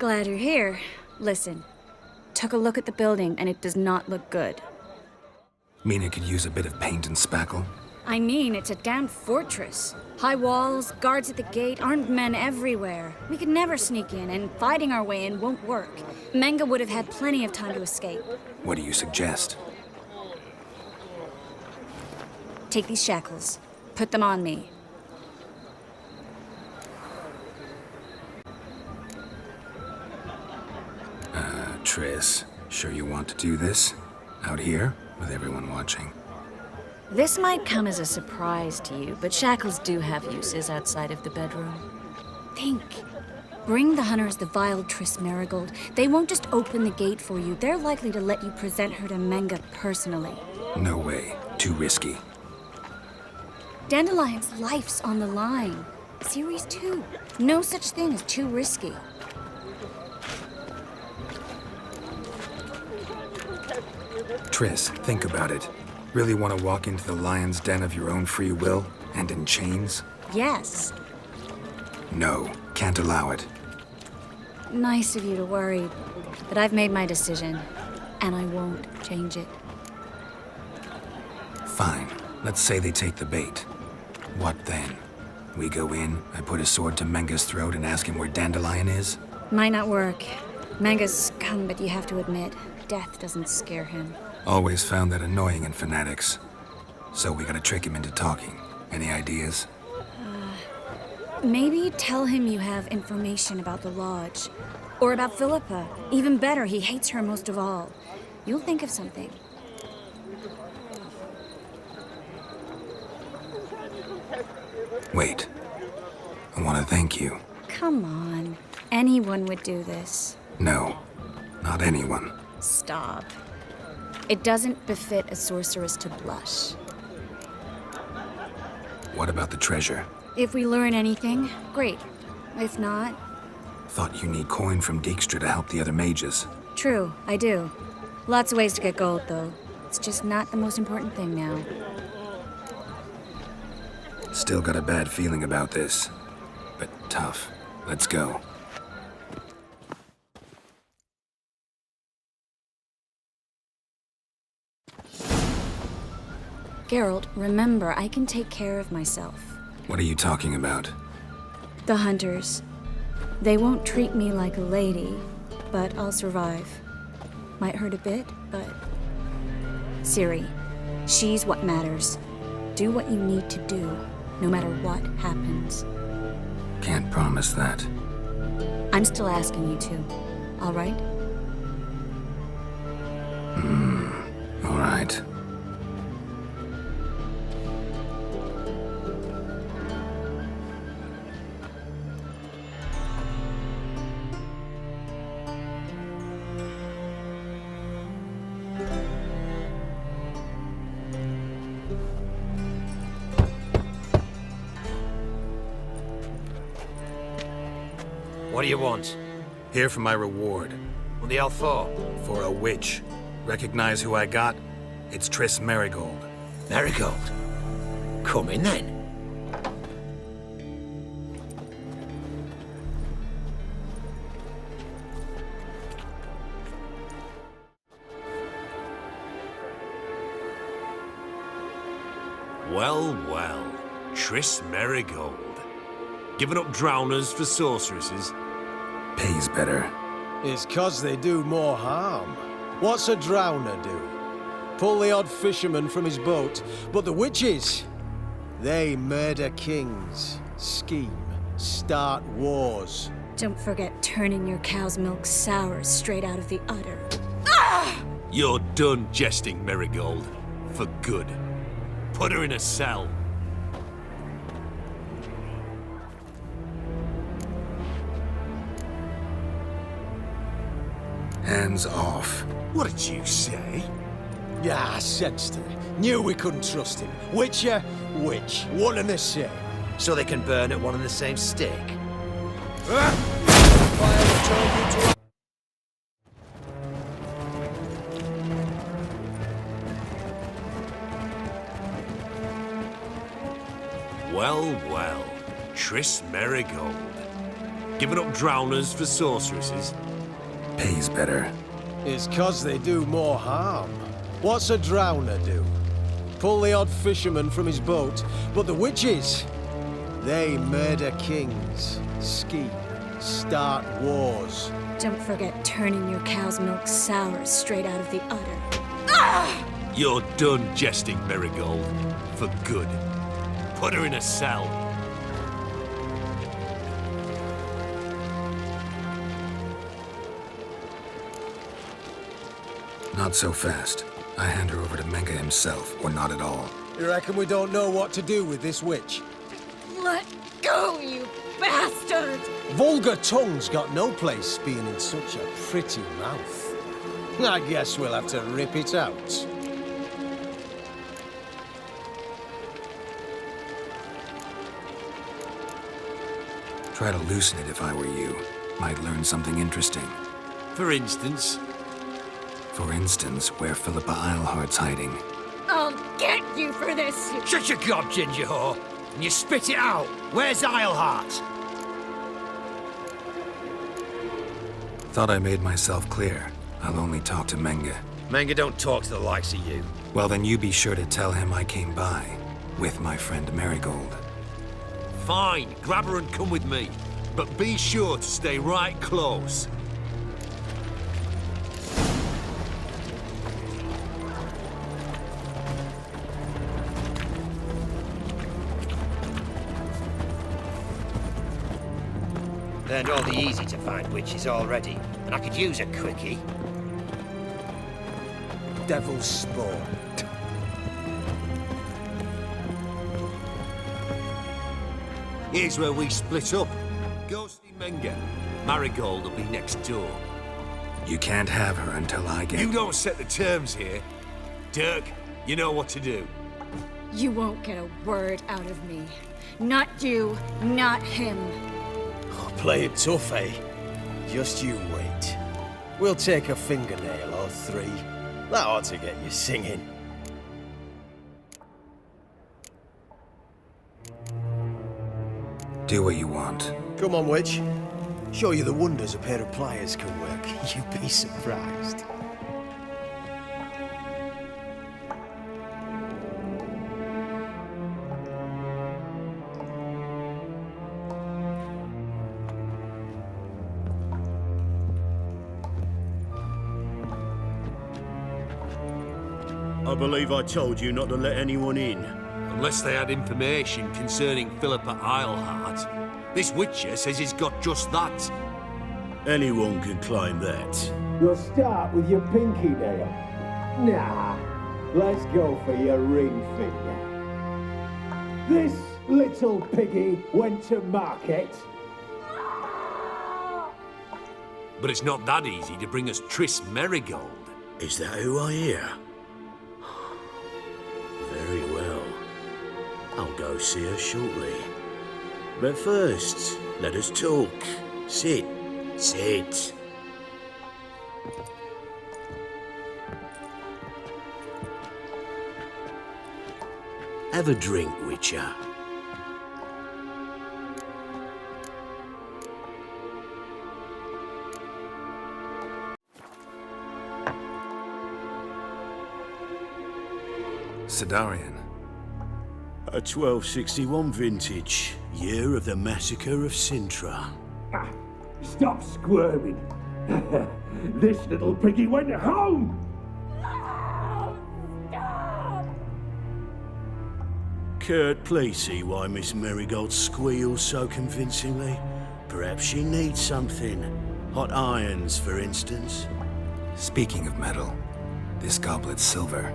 Glad you're here. Listen, took a look at the building and it does not look good. Mean it could use a bit of paint and spackle? I mean, it's a damn fortress. High walls, guards at the gate, armed men everywhere. We could never sneak in, and fighting our way in won't work. Menga would have had plenty of time to escape. What do you suggest? Take these shackles. Put them on me. Triss, sure you want to do this? Out here, with everyone watching? This might come as a surprise to you, but shackles do have uses outside of the bedroom. Think. Bring the hunters the vile Triss Marigold. They won't just open the gate for you. They're likely to let you present her to Menga personally. No way. Too risky. Dandelion's life's on the line. Series 2. No such thing as too risky. Triss, think about it. Really want to walk into the lion's den of your own free will, and in chains? Yes. No, can't allow it. Nice of you to worry, but I've made my decision, and I won't change it. Fine. Let's say they take the bait. What then? We go in, I put a sword to Menga's throat and ask him where Dandelion is? Might not work. Menga's scum, but you have to admit, death doesn't scare him. Always found that annoying in fanatics. So we gotta trick him into talking. Any ideas? Maybe tell him you have information about the Lodge. Or about Philippa. Even better, he hates her most of all. You'll think of something. Wait. I want to thank you. Come on. Anyone would do this. No. Not anyone. Stop. It doesn't befit a sorceress to blush. What about the treasure? If we learn anything, great. If not... Thought you need coin from Dijkstra to help the other mages. True, I do. Lots of ways to get gold, though. It's just not the most important thing now. Still got a bad feeling about this. But tough. Let's go. Geralt, remember, I can take care of myself. What are you talking about? The hunters. They won't treat me like a lady, but I'll survive. Might hurt a bit, but... Ciri, she's what matters. Do what you need to do, no matter what happens. Can't promise that. I'm still asking you to, all right? All right. What do you want? Here for my reward. What the hell for? For a witch. Recognize who I got? It's Triss Marigold. Marigold? Come in then. Well, well. Triss Marigold. Giving up drowners for sorceresses? Pays better. It's 'cause they do more harm. What's a drowner do? Pull the odd fisherman from his boat. But the witches, they murder kings, scheme, start wars. Don't forget turning your cow's milk sour straight out of the udder. You're done jesting, Marigold. For good. Put her in a cell. Hands off. What did you say? Yeah, I sensed it. Knew we couldn't trust him. Witcher, witch, one and the same. So they can burn at one and the same stick? Well, well. Triss Marigold. Giving up drowners for sorceresses? Pays better. It's 'cause they do more harm. What's a drowner do? Pull the odd fisherman from his boat, but the witches, they murder kings, scheme, start wars. Don't forget turning your cow's milk sour straight out of the udder. You're done jesting, Marigold. For good. Put her in a cell. Not so fast. I hand her over to Menga himself, or not at all. You reckon we don't know what to do with this witch? Let go, you bastard! Vulgar tongue's got no place being in such a pretty mouth. I guess we'll have to rip it out. Try to loosen it if I were you. Might learn something interesting. For instance, For instance, where Philippa Eilhart's hiding. I'll get you for this, you... Shut your gob, ginger whore, and you spit it out. Where's Eilhart? Thought I made myself clear. I'll only talk to Menga. Menga don't talk to the likes of you. Well, then you be sure to tell him I came by. With my friend Marigold. fine, grab her and come with me. But be sure to stay right close. Learned all the easy-to-find witches already, and I could use a quickie. Devil's spawn. Here's where we split up. Go see Menga. Marigold will be next door. You can't have her until I get... You don't set the terms here. Dirk, you know what to do. You won't get a word out of me. Not you, not him. Play it tough, eh? Just you wait. We'll take a fingernail or three. That ought to get you singing. Do what you want. Come on, witch. Show you the wonders a pair of pliers can work. You'd be surprised. I believe I told you not to let anyone in. Unless they had information concerning Philippa Eilhart. This witcher says he's got just that. Anyone can claim that. You'll start with your pinky nail. Nah, let's go for your ring finger. This little piggy went to market. But it's not that easy to bring us Triss Marigold. Is that who I hear? Very well. I'll go see her shortly. But first, let us talk. Sit. Sit. Have a drink, Witcher. Sidarian. A 1261 vintage, year of the massacre of Sintra. Stop squirming. This little piggy went home. Kurt, please see why Miss Marigold squeals so convincingly. Perhaps she needs something. Hot irons, for instance. Speaking of metal, this goblet's silver.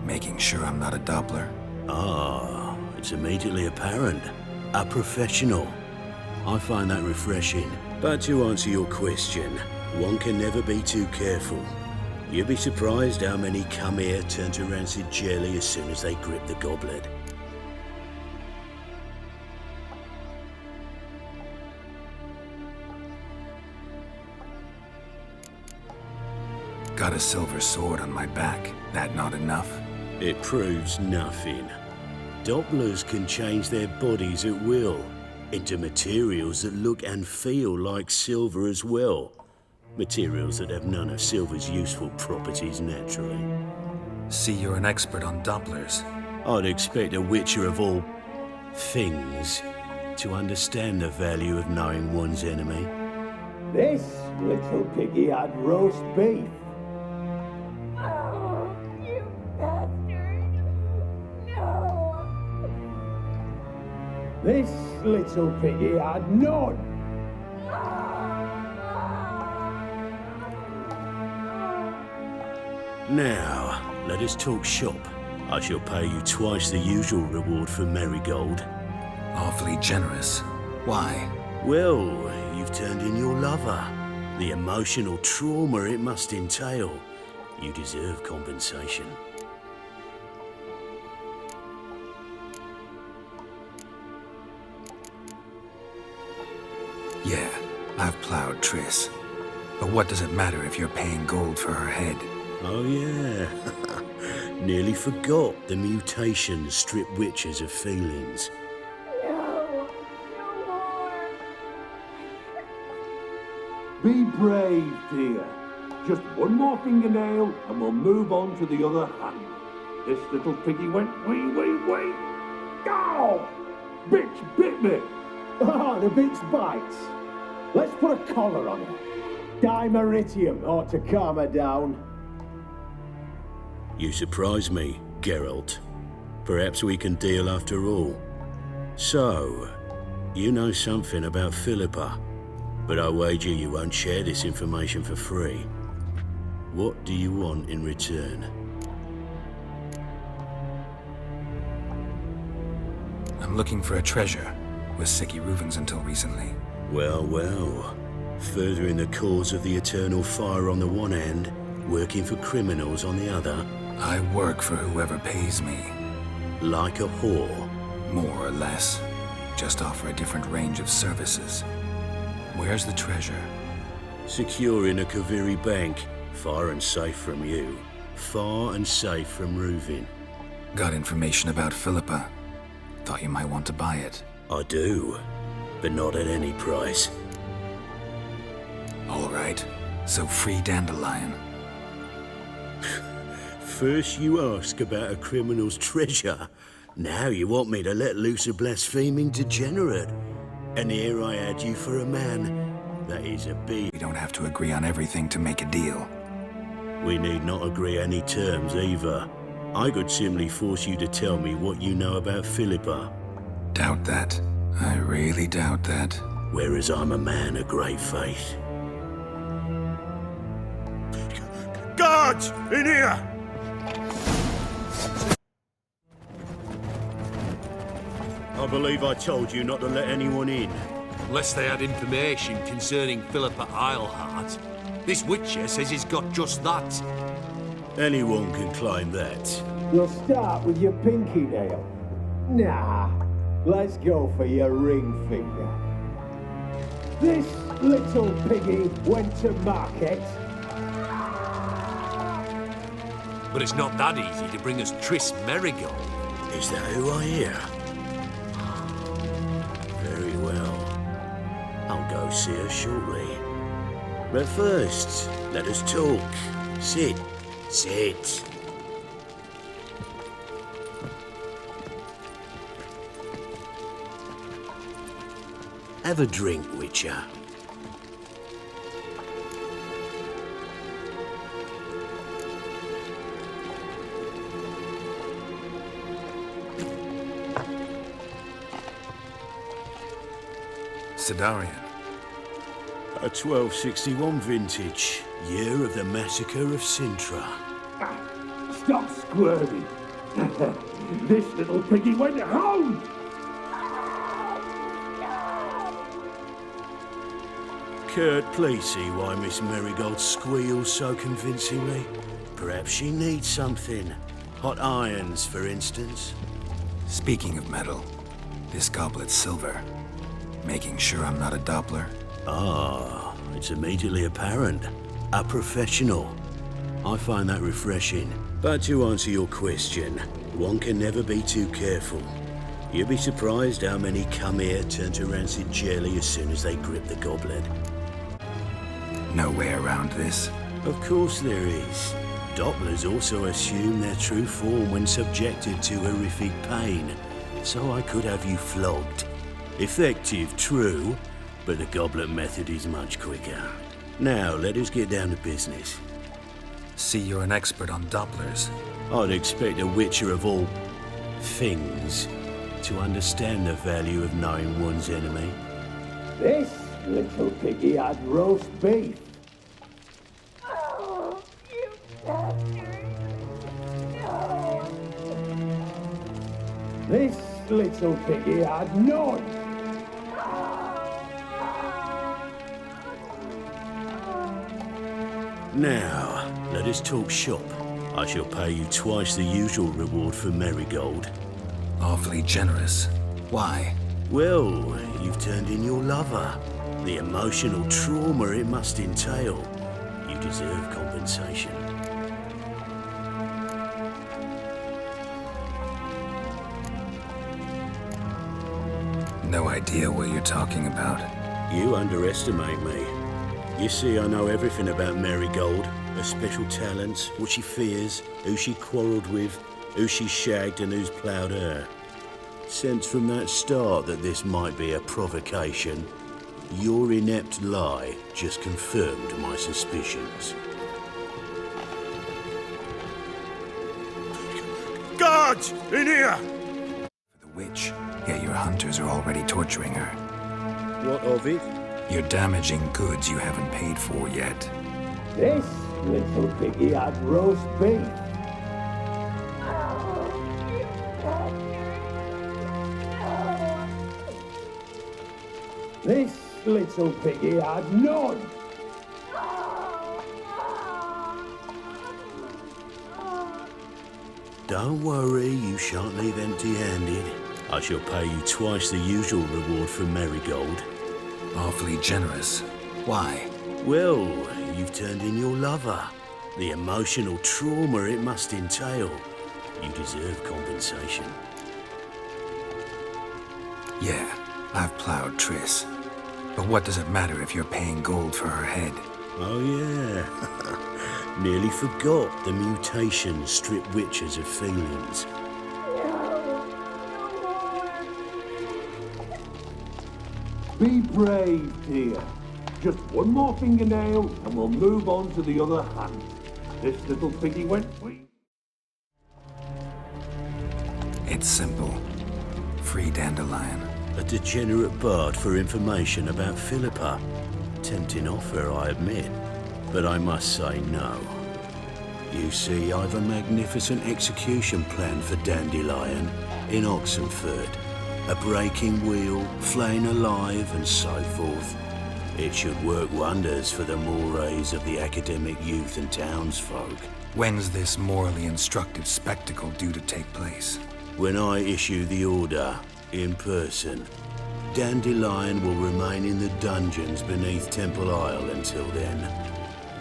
Making sure I'm not a Doppler. Ah, it's immediately apparent. A professional. I find that refreshing. But to answer your question, one can never be too careful. You'd be surprised how many come here turn to rancid jelly as soon as they grip the goblet. Got a silver sword on my back. That not enough? It proves nothing. Dopplers can change their bodies at will. into materials that look and feel like silver as well. Materials that have none of silver's useful properties naturally. See, you're an expert on Dopplers. I'd expect a witcher of all things to understand the value of knowing one's enemy. This little piggy had roast beef. Oh, you bastard! No! This little piggy had none. Now, let us talk shop. I shall pay you twice the usual reward for Marigold. Awfully generous. Why? Well, you've turned in your lover. The emotional trauma it must entail. You deserve compensation. Yeah, I've plowed Triss. But what does it matter if you're paying gold for her head? Oh yeah. Nearly forgot the mutations strip witches of feelings. No! No more! Be brave, dear. Just one more fingernail and we'll move on to the other hand. This little piggy went wee. Ow! Bitch bit me! Oh, the bitch bites. Let's put a collar on her. Dimeritium ought to calm her down. You surprise me, Geralt. Perhaps we can deal after all. So, you know something about Philippa, but I wager you won't share this information for free. What do you want in return? I'm looking for a treasure. Was Sicky Reuven's until recently. Well, furthering the cause of the eternal fire on the one hand, working for criminals on the other. I work for whoever pays me. Like a whore. More or less. Just offer a different range of services. Where's the treasure? Secure in a Kaviri bank. Far and safe from you. Far and safe from Reuven. Got information about Philippa. Thought you might want to buy it. I do, but not at any price. All right. So free Dandelion. First you ask about a criminal's treasure. Now you want me to let loose a blaspheming degenerate. And here I had you for a man. That is a big... We don't have to agree on everything to make a deal. We need not agree any terms either. I could simply force you to tell me what you know about Philippa. Doubt that. I really doubt that. Whereas I'm a man of great faith. Guards! In here! I believe I told you not to let anyone in. Unless they had information concerning Philippa Eilhart. This witcher says he's got just that. Anyone can claim that. You'll start with your pinky nail. Nah, let's go for your ring finger. This little piggy went to market. But it's not that easy to bring us Triss Marigold. Is that who I hear? Very well. I'll go see her shortly. But first, let us talk. Sit. Sit. Have a drink, Witcher. Sidarian. A 1261 vintage, year of the massacre of Sintra. Stop squirming. This little piggy went home. Kurt, please see why Miss Marigold squeals so convincingly. Perhaps she needs something. Hot irons, for instance. Speaking of metal, this goblet's silver. Making sure I'm not a Doppler. Ah, it's immediately apparent. A professional. I find that refreshing. But to answer your question, one can never be too careful. You'd be surprised how many come here turn to rancid jelly as soon as they grip the goblet. No way around this. Of course there is. Dopplers also assume their true form when subjected to horrific pain, so I could have you flogged. Effective, true, but the goblet method is much quicker. Now, let us get down to business. See, you're an expert on Dopplers. I'd expect a witcher of all things to understand the value of knowing one's enemy. This little piggy had roast beef. Oh, you bastard! No! This little piggy had none. Now, let us talk shop. I shall pay you twice the usual reward for Marigold. Awfully generous. Why? Well, you've turned in your lover. The emotional trauma it must entail. You deserve compensation. No idea what you're talking about. You underestimate me. You see, I know everything about Marigold, her special talents, what she fears, who she quarrelled with, who she shagged and who's ploughed her. Sensed from that start that this might be a provocation, your inept lie just confirmed my suspicions. Guards! In here! For the witch, yet your hunters are already torturing her. What of it? You're damaging goods you haven't paid for yet. This little piggy had roast beef. Oh, you bastard! No! This little piggy had none. Don't worry, you shan't leave empty-handed. I shall pay you twice the usual reward for Marigold. Awfully generous. Why? Well, you've turned in your lover. The emotional trauma it must entail. You deserve compensation. Yeah, I've plowed Triss. But what does it matter if you're paying gold for her head? Oh yeah. Nearly forgot the mutations strip witches of feelings. Be brave, dear. Just one more fingernail and we'll move on to the other hand. This little piggy went wee. It's simple. Free Dandelion. A degenerate bard for information about Philippa. Tempting offer, I admit, but I must say no. You see, I've a magnificent execution plan for Dandelion in Oxenford. A breaking wheel, flaying alive, and so forth. It should work wonders for the mores of the academic youth and townsfolk. When's this morally instructive spectacle due to take place? When I issue the order, in person, Dandelion will remain in the dungeons beneath Temple Isle until then.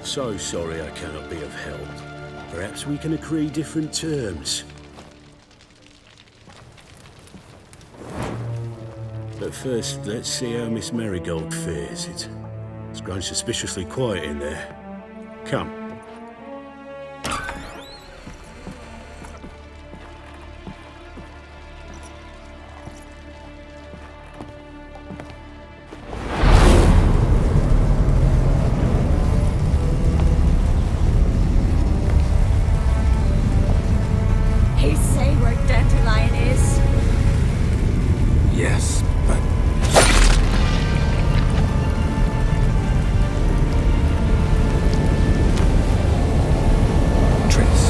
So sorry I cannot be of help. Perhaps we can agree different terms. But first, let's see how Miss Marigold fares. It's grown suspiciously quiet in there. Come. He say where Dandelion is? Yes, but... Triss.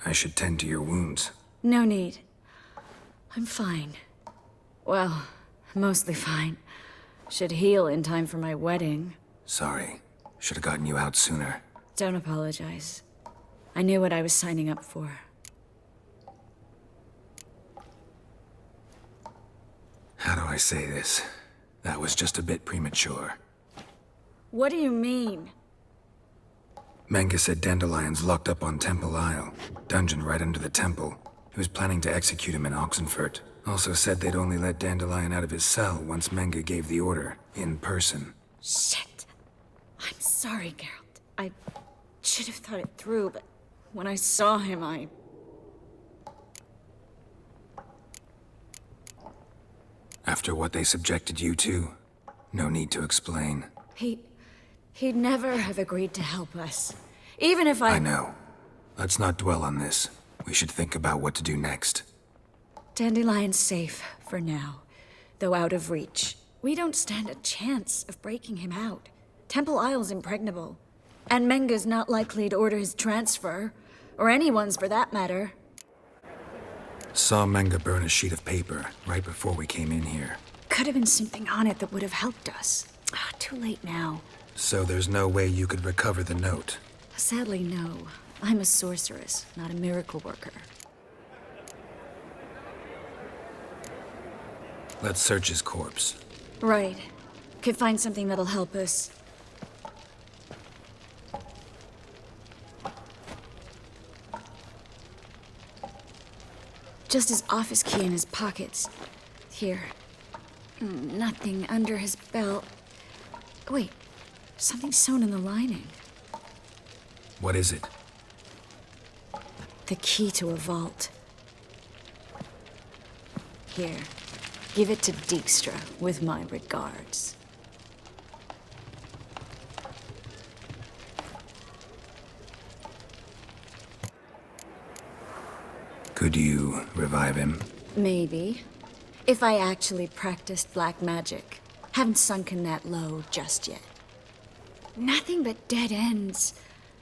I should tend to your wounds. No need. I'm fine. Well, mostly fine. Should heal in time for my wedding. Sorry. Should have gotten you out sooner. Don't apologize. I knew what I was signing up for. How do I say this? That was just a bit premature. What do you mean? Menga said Dandelion's locked up on Temple Isle, dungeon right under the temple. He was planning to execute him in Oxenfurt. Also said they'd only let Dandelion out of his cell once Menga gave the order, in person. Shit. I'm sorry, Geralt. I should have thought it through, but when I saw him, After what they subjected you to, no need to explain. He'd never have agreed to help us. Even if I know. Let's not dwell on this. We should think about what to do next. Dandelion's safe for now, though out of reach. We don't stand a chance of breaking him out. Temple Isle's impregnable. And Menga's not likely to order his transfer. Or anyone's for that matter. Saw Menga burn a sheet of paper right before we came in here. Could have been something on it that would have helped us. Too late now. So there's no way you could recover the note? Sadly, no. I'm a sorceress, not a miracle worker. Let's search his corpse. Right. Could find something that'll help us. Just his office key in his pockets. Here. Nothing under his belt. Wait. Something sewn in the lining. What is it? The key to a vault. Here. Give it to Dijkstra with my regards. Could you revive him? Maybe. If I actually practiced black magic. Haven't sunken that low just yet. Nothing but dead ends.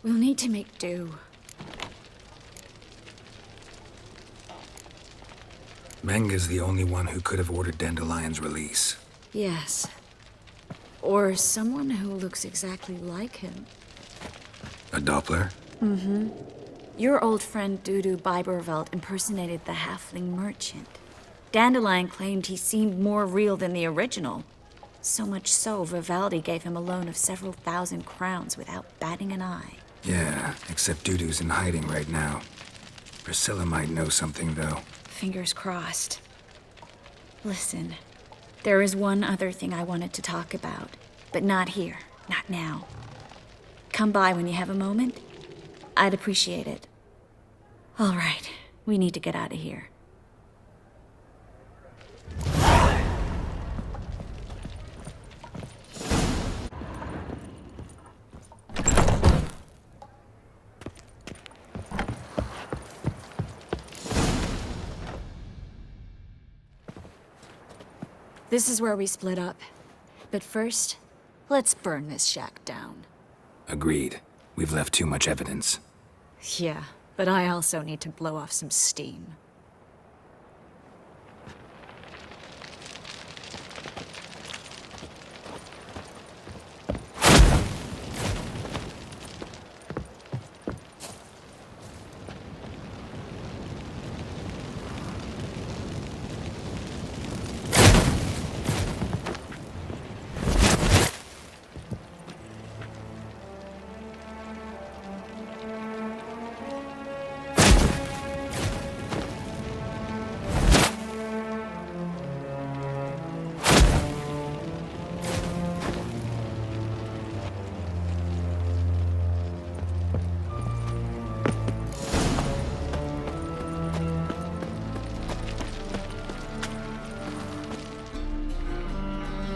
We'll need to make do. Menga's the only one who could have ordered Dandelion's release. Yes. Or someone who looks exactly like him. A Doppler? Mm-hmm. Your old friend Dudu Biberveld impersonated the halfling merchant. Dandelion claimed he seemed more real than the original. So much so, Vivaldi gave him a loan of several thousand crowns without batting an eye. Yeah, except Dudu's in hiding right now. Priscilla might know something, though. Fingers crossed. Listen, there is one other thing I wanted to talk about, but not here, not now. Come by when you have a moment. I'd appreciate it. All right, we need to get out of here. This is where we split up. But first, let's burn this shack down. Agreed. We've left too much evidence. Yeah, but I also need to blow off some steam.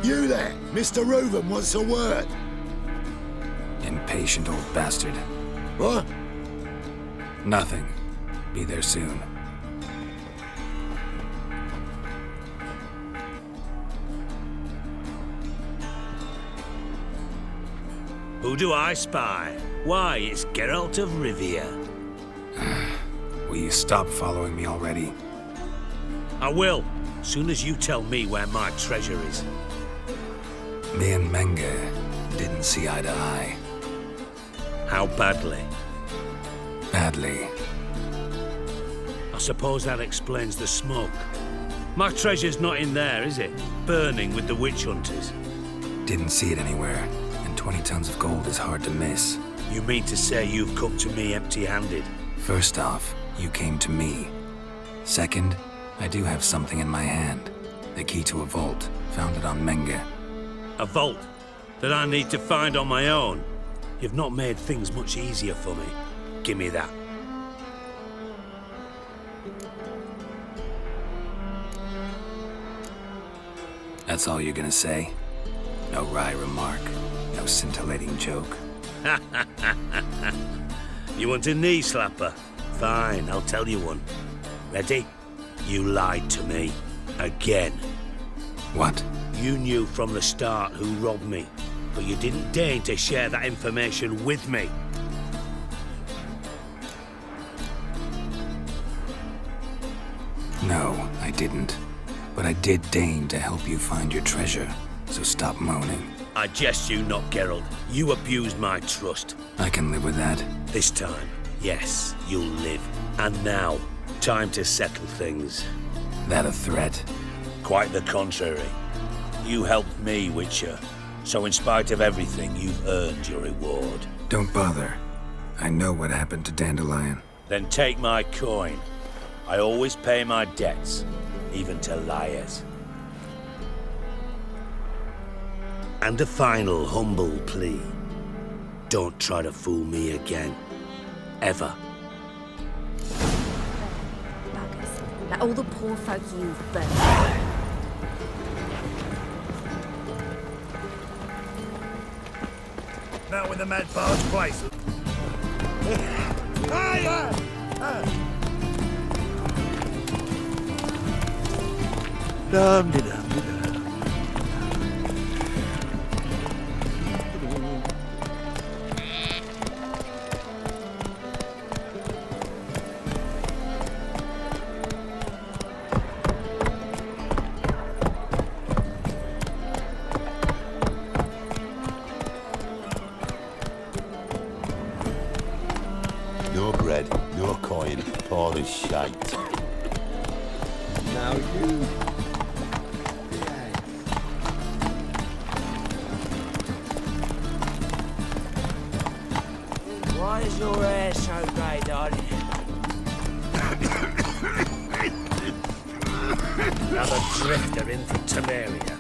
You there, Mr. Reuven wants a word. Impatient old bastard. What? Nothing. Be there soon. Who do I spy? Why, it's Geralt of Rivia. Will you stop following me already? I will, soon as you tell me where my treasure is. Me and Menga didn't see eye to eye. How badly? Badly. I suppose that explains the smoke. My treasure's not in there, is it? Burning with the witch hunters. Didn't see it anywhere, and 20 tons of gold is hard to miss. You mean to say you've come to me empty-handed? First off, you came to me. Second, I do have something in my hand. The key to a vault, found it on Menge. A vault that I need to find on my own? You've not made things much easier for me. Give me that. That's all you're gonna say? No wry remark, no scintillating joke. You want a knee slapper? Fine, I'll tell you one. Ready? You lied to me. Again. What? You knew from the start who robbed me, but you didn't deign to share that information with me. No, I didn't. But I did deign to help you find your treasure, so stop moaning. I jest you not, Geralt. You abused my trust. I can live with that. This time, yes, you'll live. And now, time to settle things. That a threat? Quite the contrary. You helped me, Witcher. So in spite of everything, you've earned your reward. Don't bother. I know what happened to Dandelion. Then take my coin. I always pay my debts, even to liars. And a final humble plea. Don't try to fool me again. Ever. Buggers. Like all the poor folk you've burnt. Now when the mad barge place. No bread, no coin, all this shite. Now you... Why is your hair so grey, darling? Another drifter in from Temeria.